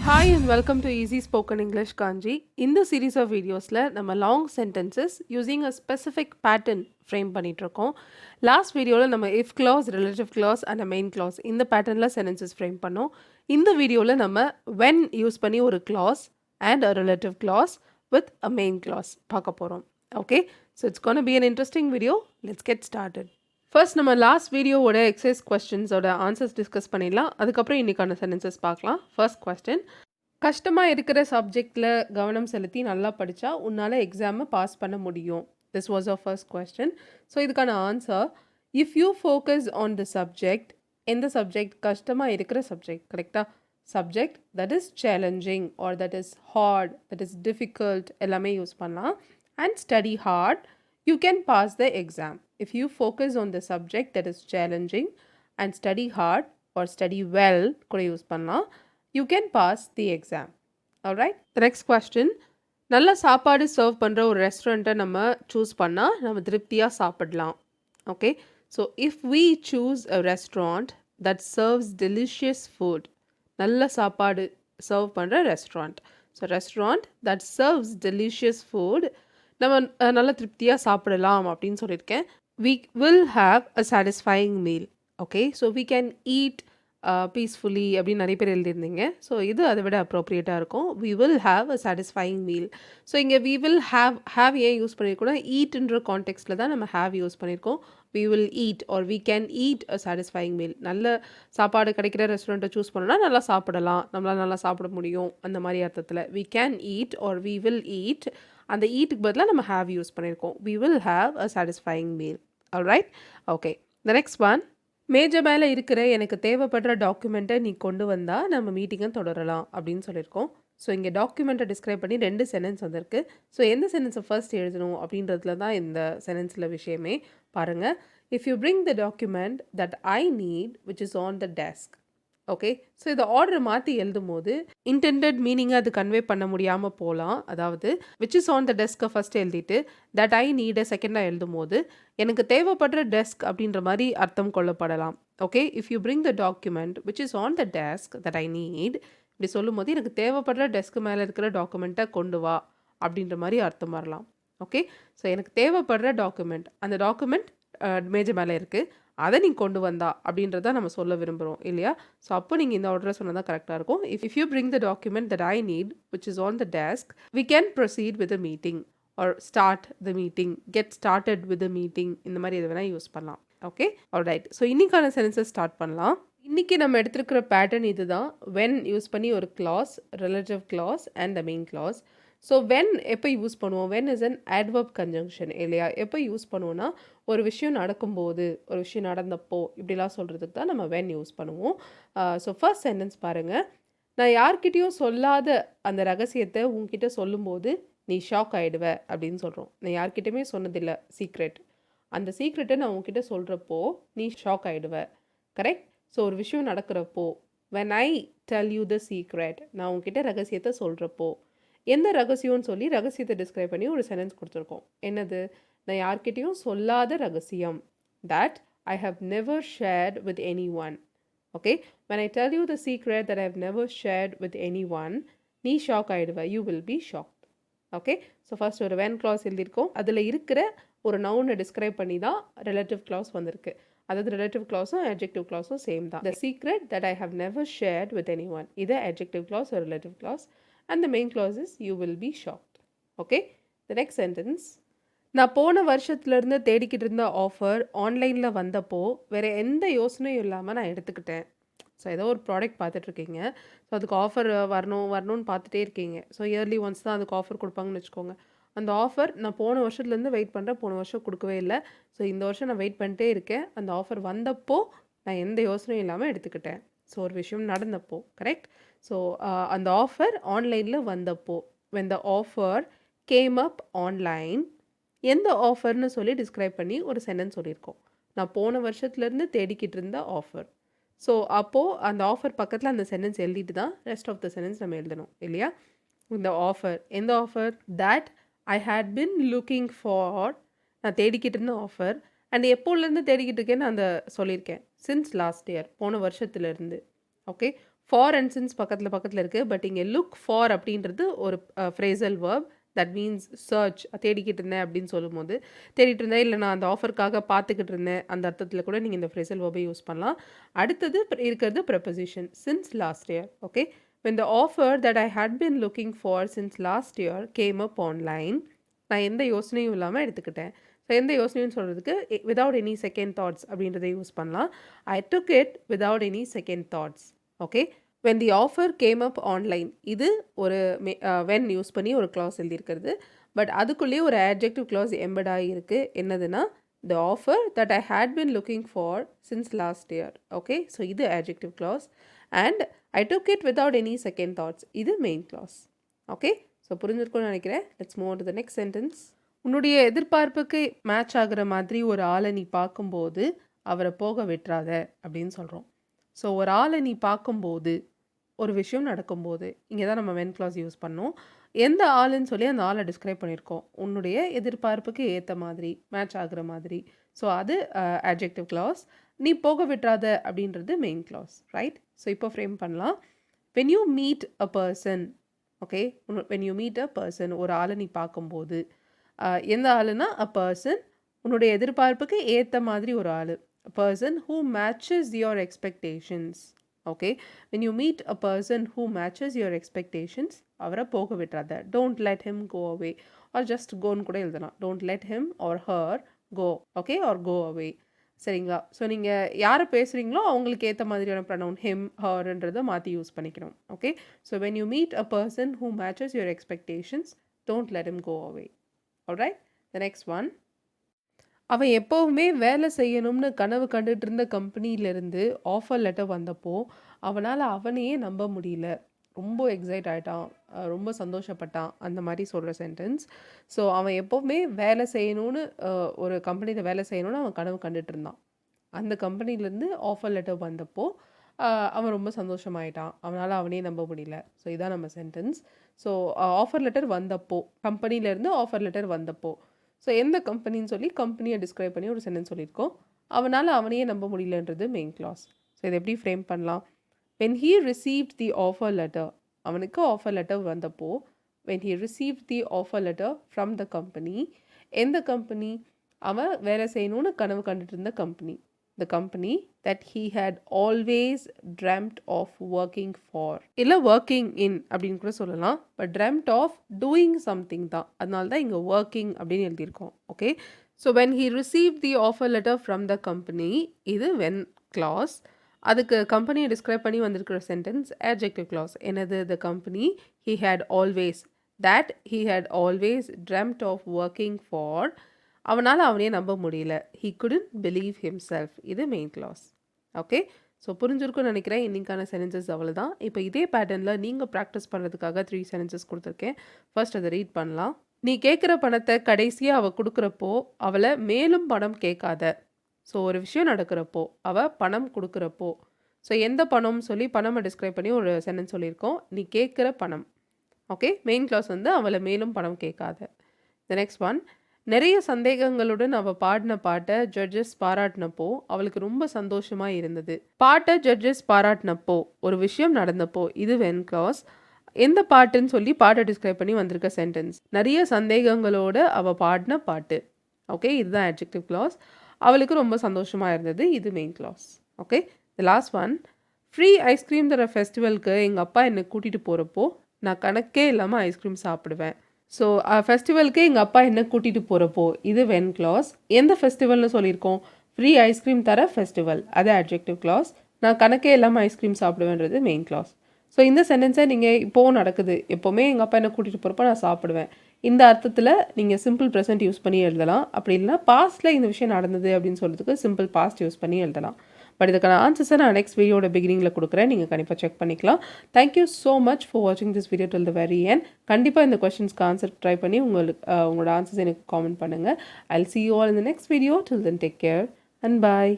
Hi and welcome to Easy Spoken English Kanchi. In the series of videos, நம்ம long sentences using a specific pattern frame பண்ணிட்டு இருக்கோம். Last வீடியோல நம்ம if clause, relative clause and a main clause இந்த patternல sentences frame பண்ணோம். இந்த வீடியோல நம்ம when யூஸ் பண்ணி ஒரு clause and a relative clause with a main clause பார்க்க போறோம். Okay, so it's going to be an interesting video. Let's get started. First நம்ம லாஸ்ட் வீடியோவோட எக்ஸசைஸ் கொஸ்டின்ஸோட ஆன்சர்ஸ் டிஸ்கஸ் பண்ணிடலாம். அதுக்கப்புறம் இன்றைக்கான சென்டென்சஸ் பார்க்கலாம். ஃபர்ஸ்ட் கொஸ்டின், கஷ்டமாக இருக்கிற சப்ஜெக்டில் கவனம் செலுத்தி நல்லா படித்தா உன்னால் எக்ஸாமை பாஸ் பண்ண முடியும். This was our first question. So இதுக்கான answer, if you focus on the subject, எந்த சப்ஜெக்ட் கஷ்டமாக இருக்கிற சப்ஜெக்ட், கரெக்டாக subject that is challenging or that is hard, that is difficult எல்லாமே யூஸ் பண்ணலாம். And study hard, you can pass the exam. If you focus on the subject that is challenging and study hard or study well, கூட use பண்ணலாம், you can pass the exam. Alright? The next question, நல்ல சாப்பாடு serve பண்ணுற ஒரு ரெஸ்டாரண்ட்டை நம்ம choose பண்ணால் நம்ம திருப்தியாக சாப்பிடலாம். Okay? So, if we choose a restaurant that serves delicious food, நல்ல சாப்பாடு சர்வ் பண்ணுற restaurant. So, restaurant that serves delicious food, நம்ம நல்லா திருப்தியாக சாப்பிடலாம் அப்படின்னு சொல்லியிருக்கேன். We will have a satisfying meal. Okay, so we can eat peacefully அப்படின்னு நிறைய பேர் எழுதியிருந்தீங்க. ஸோ இது அதை விட அப்ரோப்ரியேட்டாக இருக்கும். We will have a satisfying meal. So இங்கே we will have ஏன் யூஸ் பண்ணியிருக்கோம்னா ஈட்ன்ற கான்டெக்ஸ்டில் தான் நம்ம have யூஸ் பண்ணியிருக்கோம். We will eat or we can eat a satisfying meal. நல்ல சாப்பாடு கிடைக்கிற ரெஸ்டாரண்ட்டை சூஸ் பண்ணோன்னா நல்லா சாப்பிடலாம், நம்மளால் நல்லா சாப்பிட முடியும் அந்த மாதிரி அர்த்தத்தில். We can eat or we will eat, அந்த ஈட்டுக்கு பதிலாக நம்ம have யூஸ் பண்ணியிருக்கோம். We will have a satisfying meal. Alright? Okay. The next one, மேஜை மேலே இருக்கிற எனக்கு தேவைப்படுற டாக்குமெண்ட்டை நீ கொண்டு வந்தால் நம்ம மீட்டிங்கை தொடரலாம் அப்படின்னு சொல்லியிருக்கோம். ஸோ இங்கே டாக்குமெண்ட்டை டிஸ்கிரைப் பண்ணி 2 சென்டென்ஸ் வந்திருக்கு. ஸோ எந்த சென்டென்ஸை ஃபர்ஸ்ட் எழுதணும் அப்படின்றதுல தான் இந்த சென்டென்ஸில் விஷயமே. பாருங்கள், if you bring the document that I need which is on the desk. Okay, so இதை ஆர்டரை மாற்றி எழுதும் போது இன்டெண்டட் மீனிங்கை அது கன்வே பண்ண முடியாமல் போகலாம். அதாவது விச் இஸ் ஆன் த டெஸ்க்கை ஃபஸ்ட் எழுதிட்டு தட் ஐ நீடை செகண்டாக எழுதும் போது எனக்கு தேவைப்படுற டெஸ்க் அப்படின்ற மாதிரி அர்த்தம் கொள்ளப்படலாம். Okay, if you bring the document which is on the desk that I need, இப்படி சொல்லும் போது எனக்கு தேவைப்படுற டெஸ்க்கு மேலே இருக்கிற டாக்குமெண்ட்டை கொண்டு வா அப்படின்ற மாதிரி அர்த்தம் வரலாம். ஓகே, ஸோ எனக்கு தேவைப்படுற டாக்குமெண்ட், அந்த டாக்குமெண்ட் மேஜை மேலே இருக்குது, அதை நீங்கள் கொண்டு வந்தா அப்படின்றத நம்ம சொல்ல விரும்புகிறோம் இல்லையா? ஸோ அப்போ நீங்கள் இந்த ஆர்டரை சொன்னால் தான் கரெக்டாக இருக்கும். If you bring the document that I need which is on the desk, we can proceed with the meeting or start the meeting, get started with the meeting, இந்த மாதிரி எது வேணால் யூஸ் பண்ணலாம். Okay, alright. ஸோ இன்றைக்கான சென்டென்ஸஸ் start பண்ணலாம். இன்றைக்கி நம்ம எடுத்துருக்கிற pattern இது தான். when யூஸ் பண்ணி ஒரு clause, relative clause and the main clause. So when எப்போ யூஸ் பண்ணுவோம்? when is an adverb conjunction இல்லையா? எப்போ யூஸ் பண்ணுவோன்னா ஒரு விஷயம் நடக்கும்போது, ஒரு விஷயம் நடந்தப்போ இப்படிலாம் சொல்கிறதுக்கு தான் நம்ம when யூஸ் பண்ணுவோம். ஸோ ஃபர்ஸ்ட் சென்டென்ஸ் பாருங்கள், நான் யார்கிட்டையும் சொல்லாத அந்த ரகசியத்தை உங்ககிட்ட சொல்லும்போது நீ ஷாக் ஆகிடுவ அப்படின்னு சொல்கிறோம். நான் யார்கிட்டையுமே சொன்னதில்லை சீக்ரெட், அந்த சீக்ரெட்டை நான் உங்ககிட்ட சொல்கிறப்போ நீ ஷாக் ஆகிடுவ. கரெக்ட்? ஸோ ஒரு விஷயம் நடக்கிறப்போ when I tell you the secret, நான் உங்ககிட்ட ரகசியத்தை சொல்கிறப்போ, எந்த ரகசியம்னு சொல்லி ரகசியத்தை டிஸ்கிரைப் பண்ணி ஒரு சென்டென்ஸ் கொடுத்துருக்கோம். என்னது? நான் யார்கிட்டையும் சொல்லாத ரகசியம். that I have never shared with anyone. Okay, when I tell you the secret that I have never shared with anyone, நீ ஷாக் ஆகிடுவ, you will be shocked. Okay, so first ஒரு when clause எழுதியிருக்கோம். அதில் இருக்கிற ஒரு நவுனை describe பண்ணி தான் relative clause வந்திருக்கு. அதாவது relative clauseம் adjective clauseம் சேம் தான். The secret that I have never shared with anyone, இது adjective clause or relative clause, and the main clause is you will be shocked. Okay, the next sentence, நான் போன வருஷத்துலேருந்து தேடிக்கிட்டு இருந்த offer ஆன்லைனில் வந்தப்போ வேறு எந்த யோசனையும் இல்லாமல் நான் எடுத்துக்கிட்டேன். ஸோ ஏதோ ஒரு ப்ராடக்ட் பார்த்துட்ருக்கீங்க, ஸோ அதுக்கு ஆஃபர் வரணும்னு பார்த்துட்டே இருக்கீங்க. ஸோ இயர்லி ஒன்ஸ் தான் அதுக்கு ஆஃபர் கொடுப்பாங்கன்னு வச்சுக்கோங்க. அந்த ஆஃபர் நான் போன வருஷத்துலேருந்து வெயிட் பண்ணுறேன், போன வருஷம் கொடுக்கவே இல்லை, ஸோ இந்த வருஷம் நான் வெயிட் பண்ணிட்டே இருக்கேன், அந்த ஆஃபர் வந்தப்போ நான் எந்த யோசனையும் இல்லாமல் எடுத்துக்கிட்டேன். ஸோ ஒரு விஷயம் நடந்தப்போ, கரெக்ட்? ஸோ அந்த ஆஃபர் ஆன்லைனில் வந்தப்போ, when the offer came up online, எந்த ஆஃபர்னு சொல்லி டிஸ்கிரைப் பண்ணி ஒரு சென்டென்ஸ் சொல்லியிருக்கோம். நான் போன வருஷத்துலேருந்து தேடிக்கிட்டு இருந்த ஆஃபர். ஸோ அப்போது அந்த ஆஃபர் பக்கத்தில் அந்த சென்டென்ஸ் எழுதிட்டு தான் ரெஸ்ட் ஆஃப் த சென்டென்ஸ் நம்ம எழுதணும் இல்லையா? இந்த ஆஃபர், எந்த offer? that I had been looking for, நான் தேடிக்கிட்டு இருந்த ஆஃபர். அண்ட் எப்போலேருந்து தேடிக்கிட்டு இருக்கேன்னு அந்த சொல்லியிருக்கேன். since last year, போன வருஷத்துலேருந்து. ஓகே, ஃபார் அண்ட் சின்ஸ் பக்கத்தில் இருக்குது. பட் இங்கே லுக் ஃபார் அப்படின்றது ஒரு phrasal verb. That means search, தேடிக்கிட்டு இருந்தேன் அப்படின்னு சொல்லும்போது, தேடிட்டு இருந்தேன் இல்லை நான் அந்த ஆஃபருக்காக பார்த்துக்கிட்டு இருந்தேன், அந்த அர்த்தத்தில் கூட நீங்கள் இந்த ஃப்ரேசல் வேர்பை யூஸ் பண்ணலாம். அடுத்தது இருக்கிறது preposition, since last year. Okay, when the offer that I had been looking for since last year came up online, நான் எந்த யோசனையும் இல்லாமல் எடுத்துக்கிட்டேன். ஸோ எந்த யோசனையும் சொல்கிறதுக்கு விதவுட் எனி செகண்ட் தாட்ஸ் அப்படின்றத யூஸ் பண்ணலாம். I took it without any second thoughts. Okay, when the offer came up online, இது ஒரு when யூஸ் பண்ணி ஒரு clause எழுதியிருக்கிறது. பட் அதுக்குள்ளேயே ஒரு adjective clause embed ஆகியிருக்கு. என்னதுன்னா the offer that I had been looking for since last year. Okay, so இது adjective clause. and I took it without any second thoughts, இது main clause. ஓகே, ஸோ புரிஞ்சிருக்கும்னு நினைக்கிறேன். let's move on to the next sentence. உன்னுடைய எதிர்பார்ப்புக்கு match ஆகிற மாதிரி ஒரு ஆளை நீ பார்க்கும்போது அவரை போக விட்டுறாத அப்படின்னு சொல்கிறோம். ஸோ ஒரு ஆளை நீ பார்க்கும்போது, ஒரு விஷயம் நடக்கும்போது, இங்கே தான் நம்ம when clause யூஸ் பண்ணோம். எந்த ஆளுன்னு சொல்லி அந்த ஆளை டிஸ்கிரைப் பண்ணியிருக்கோம், உன்னுடைய எதிர்பார்ப்புக்கு ஏற்ற மாதிரி, மேட்ச் ஆகுற மாதிரி. ஸோ அது adjective clause. நீ போக விட்டுறாத அப்படின்றது மெயின் clause, ரைட்? ஸோ இப்போ ஃப்ரேம் பண்ணலாம். when you meet a person, okay, when you meet a person, ஒரு ஆளை நீ பார்க்கும்போது, எந்த ஆளுனா a person, உன்னுடைய எதிர்பார்ப்புக்கு ஏற்ற மாதிரி ஒரு ஆள். A person who matches your expectations. Okay, when you meet a person who matches your expectations, அவரை போக விட்டுறாத. Don't let him go away, or just go ன்னு கூட எழுதலாம். Don't let him or her go, okay, or go away. சரிங்களா? So நீங்கள் யாரை பேசுகிறீங்களோ அவங்களுக்கு ஏற்ற மாதிரியான pronoun him, herன்றதை மாற்றி யூஸ் பண்ணிக்கணும். Okay, so when you meet a person who matches your expectations, don't let him go away. Alright, the next one. அவன் எப்போவுமே வேலை செய்யணும்னு கனவு கண்டுட்டு இருந்த கம்பெனியிலேருந்து ஆஃபர் லெட்டர் வந்தப்போ அவனால் அவனையே நம்ப முடியல. ரொம்ப எக்ஸைட் ஆகிட்டான், ரொம்ப சந்தோஷப்பட்டான், அந்த மாதிரி சொல்கிற சென்டென்ஸ். ஸோ அவன் எப்போவுமே வேலை செய்யணும்னு ஒரு கம்பெனியில் வேலை செய்யணும்னு அவன் கனவு கண்டுட்டு இருந்தான். அந்த கம்பெனிலேருந்து ஆஃபர் லெட்டர் வந்தப்போ அவன் ரொம்ப சந்தோஷமாயிட்டான், அவனால் அவனே நம்ப முடியல. ஸோ இதான் நம்ம சென்டென்ஸ். ஸோ ஆஃபர் லெட்டர் வந்தப்போ, கம்பெனிலேருந்து ஆஃபர் லெட்டர் வந்தப்போ, ஸோ எந்த கம்பெனின்னு சொல்லி கம்பெனியை டிஸ்கிரைப் பண்ணி ஒரு சென்டென்ஸ் சொல்லியிருக்கோம். அவனால் அவனையே நம்ப முடியலன்றது மெயின் clause. ஸோ இதை எப்படி ஃப்ரேம் பண்ணலாம்? when he received the offer letter, அவனுக்கு ஆஃபர் லெட்டர் வந்தப்போ, when he received the offer letter from the company, எந்த கம்பெனி? அவன் வேலை செய்யணும்னு கனவு கண்டுட்டு இருந்த company. the company that he had always dreamt of working for, இல்லை working in அப்படின்னு கூட சொல்லலாம். But dreamt of doing something தான், அதனால தான் இங்கே working அப்படின்னு எழுதியிருக்கோம். Okay, so when he received the offer letter from the company, இது when clause. அதுக்கு கம்பெனியை டிஸ்கிரைப் பண்ணி வந்திருக்கிற சென்டென்ஸ் adjective clause. என்னது? the company he had always, that he had always dreamt of working for, அவனால் அவனே நம்ப முடியல. he couldn't believe himself, இது மெயின் clause. ஓகே, ஸோ புரிஞ்சிருக்கும்னு நினைக்கிறேன். இன்னைக்கான சென்டென்சஸ் அவ்வளோதான். இப்போ இதே பேட்டர்னில் நீங்கள் ப்ராக்டிஸ் பண்ணுறதுக்காக 3 சென்டென்சஸ் கொடுத்துருக்கேன். ஃபர்ஸ்ட் அதை ரீட் பண்ணலாம். நீ கேட்குற பணத்தை கடைசியாக அவள் கொடுக்குறப்போ அவளை மேலும் பணம் கேட்காத. ஸோ ஒரு விஷயம் நடக்கிறப்போ, அவள் பணம் கொடுக்குறப்போ, ஸோ எந்த பணம்னு சொல்லி பணமை டிஸ்கிரைப் பண்ணி ஒரு சென்டென்ஸ் சொல்லியிருக்கோம். நீ கேட்குற பணம். ஓகே, மெயின் clause வந்து அவளை மேலும் பணம் கேட்காத. The next one. நிறைய சந்தேகங்களுடன் அவள் பாடின பாட்டை ஜட்ஜஸ் பாராட்டினப்போ அவளுக்கு ரொம்ப சந்தோஷமாக இருந்தது. பாட்டை ஜட்ஜஸ் பாராட்டினப்போ, ஒரு விஷயம் நடந்தப்போ, இது when clause. எந்த பாட்டுன்னு சொல்லி பாட்டை டிஸ்கிரைப் பண்ணி வந்திருக்க சென்டென்ஸ். நிறைய சந்தேகங்களோட அவள் பாடின பாட்டு. ஓகே, இதுதான் adjective clause. அவளுக்கு ரொம்ப சந்தோஷமாக இருந்தது, இது main clause. Okay, the last one. Free ice cream தர ஃபெஸ்டிவலுக்கு எங்கள் அப்பா என்னை கூட்டிகிட்டு போகிறப்போ நான் கணக்கே இல்லாமல் ஐஸ்கிரீம் சாப்பிடுவேன். ஸோ ஃபெஸ்டிவலுக்கு எங்கள் அப்பா என்ன கூட்டிகிட்டு போகிறப்போ, இது when clause. எந்த ஃபெஸ்டிவல்னு சொல்லியிருக்கோம்? ஃப்ரீ ஐஸ்கிரீம் தர ஃபெஸ்டிவல், அது adjective clause. நான் கணக்கே இல்லாமல் ஐஸ்கிரீம் சாப்பிடுவேன்றது மெயின் clause. ஸோ இந்த சென்டென்ஸை நீங்கள் இப்போவும் நடக்குது, எப்போவுமே எங்கள் அப்பா என்ன கூட்டிகிட்டு போகிறப்போ நான் சாப்பிடுவேன், இந்த அர்த்தத்தில் நீங்கள் சிம்பிள் ப்ரெசென்ட் யூஸ் பண்ணி எழுதலாம். அப்படி இல்லைனா பாஸ்ட்டில் இந்த விஷயம் நடந்தது அப்படின்னு சொல்கிறதுக்கு சிம்பிள் பாஸ்ட் யூஸ் பண்ணி எழுதலாம். பட் இதுக்கான ஆன்சர்ஸை நான் நெக்ஸ்ட் வீடியோட பிகினிங்கில் கொடுக்குறேன், நீங்கள் கண்டிப்பாக செக் பண்ணிக்கலாம். தேங்க்யூ ஸோ மச் ஃபார் வாட்சிங் this video till the very end. கண்டிப்பாக இந்த கொஸ்டின்ஸ்க்கு ஆன்சர் ட்ரை பண்ணி உங்களோட ஆன்சர்ஸ் எனக்கு காமெண்ட் பண்ணுங்கள். I will see you all in the next video. Till then, take care and bye.